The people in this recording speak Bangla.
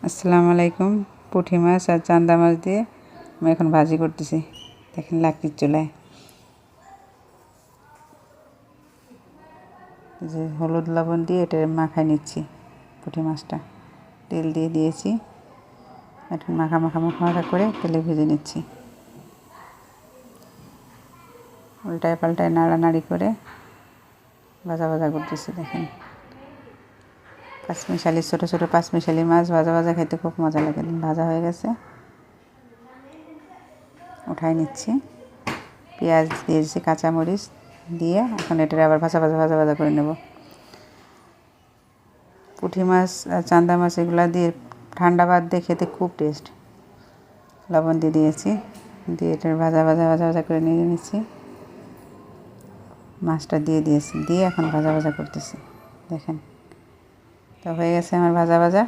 আসসালামু আলাইকুম। পুঁটি মাছ আর চান্দা মাছ দিয়ে আমি এখন ভাজি করতেছি। দেখেন লাকড়ির চুলায় যে হলুদ লবণ দিয়ে এটা মাখায় নিচ্ছি। পুঁটি মাছটা তেল দিয়ে দিয়েছি, এখন মাখা করে তেলে ভেজে নিচ্ছি। উল্টায় পাল্টায় নাড়ানাড়ি করে ভাজা করতেছি। দেখেন পাঁচমিশালি ছোটো ছোটো পাঁচমিশালি মাছ ভাজা খেতে খুব মজা লাগে। ভাজা হয়ে গেছে, উঠাই নিচ্ছি। পেঁয়াজ দিয়েছি, কাঁচামরিচ দিয়ে এখন এটা আবার ভাজা করে নেব। পুঁটি মাছ আর চান্দা মাছ এগুলো দিয়ে ঠান্ডা ভাত দিয়ে খেতে খুব টেস্ট। লবণ দিয়ে দিয়েছি, দিয়ে এটা ভাজা করে নিয়ে নিচ্ছি। মাছটা দিয়ে এখন ভাজা করতেছি। দেখেন তো হয়ে গেছে আমার ভাজা।